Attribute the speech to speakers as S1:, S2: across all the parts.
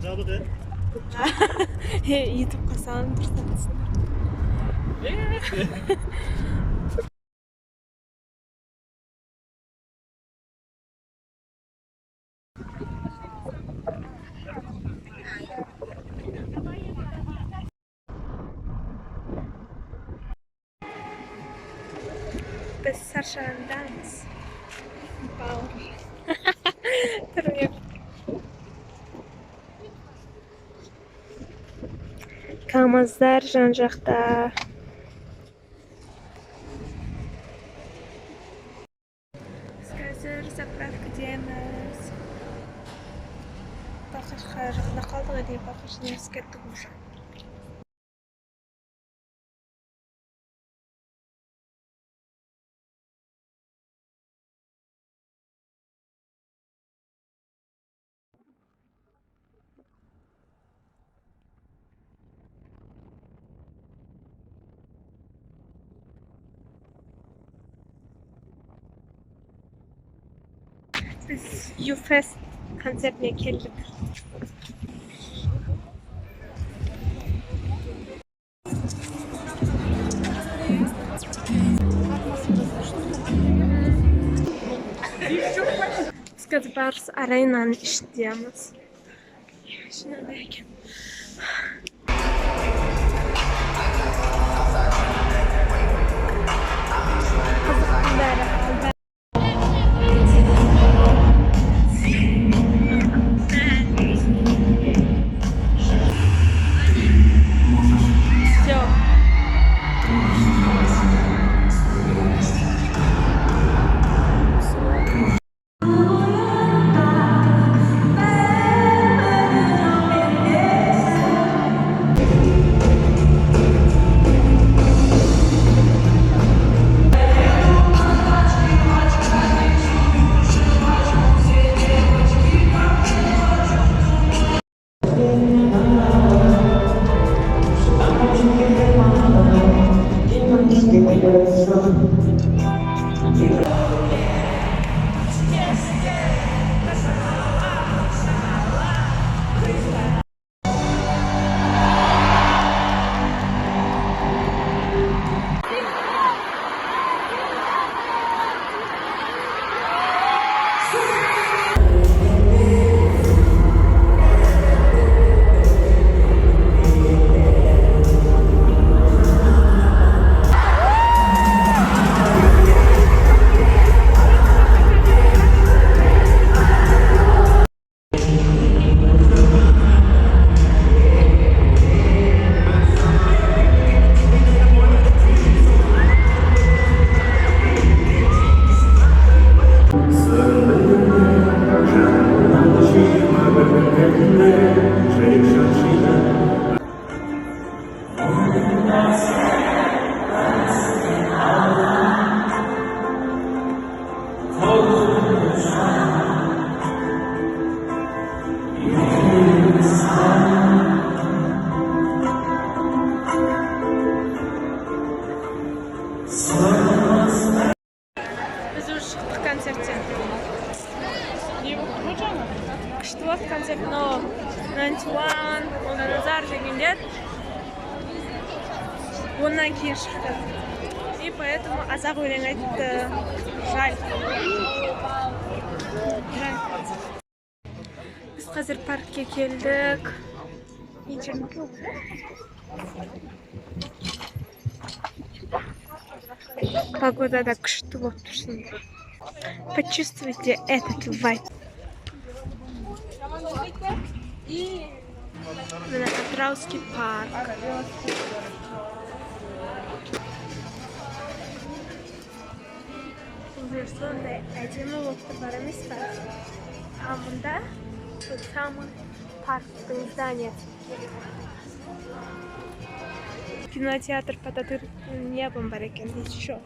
S1: Жабық,
S2: YouTube'ға салып тұрсаңыздар. Biz Sarşarandamız. Bauer. Duruyor. Kamazlar жан-жақта. Biz қазір заправкадеміз. Бақашқа жақында қалдық еді, Бақаш университеттік уже. Biz U-Fest konsertine geldik. Biz қазір Барыс Аренаны ішіндеміз. Шынында екен. Қызықтың бәрі. Biz уже шықтық концерттен. Не болды жаңа? Күшті болды концерт, но 91, Назар дегендер ондан кейін шықты. И поэтому азақ өлең айтты. Жаль. Біз қазір паркке келдік. Погода да күшті болып тұрсын. Почувствуйте этот вайб. Мына Атырауский парк. Бұл сондай әдемі болып бар емес па? А мұнда тот самый парктың зданиясы. Кинотеатр под открытым небом бар екен, еще.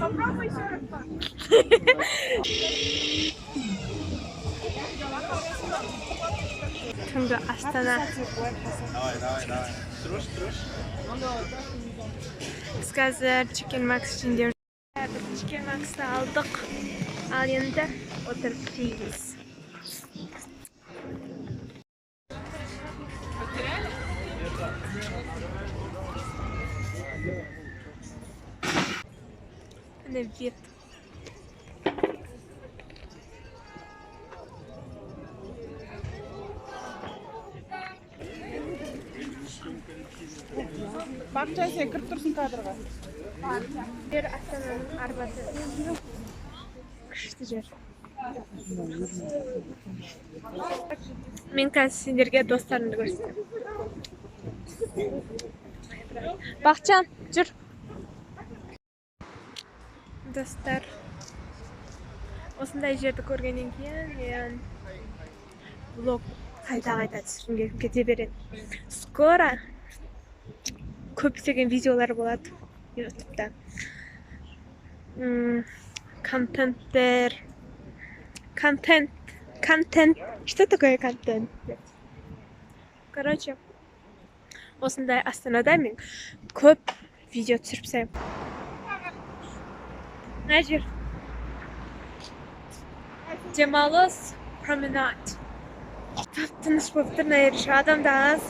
S3: Попробуй еще раз.
S2: Түнгі Астана.
S1: Давай. Труш.
S2: Біз қазір Chicken Max ішінде Кешке максты алдық. Ал енді отырып жейміз. Міне вид.
S3: Бақытжан, сен кіріп тұрсың кадрға.
S2: Жер Астананың арбасы. Күшті жер. Мен қазір сендерге достарымды көрсетемін. Бақытжан, жүр. Достар, осындай жерді көргеннен кейін мен влог қайта түсіргім кете береді. Скоро көптеген видеолар болады ютубта. Контент. Что такое контент? Короче, осындай Астанада мен көп видео түсіріп саймын. Мына жер демалыс променад. Тып-тыныш болып тұр, мына жерде адам да аз.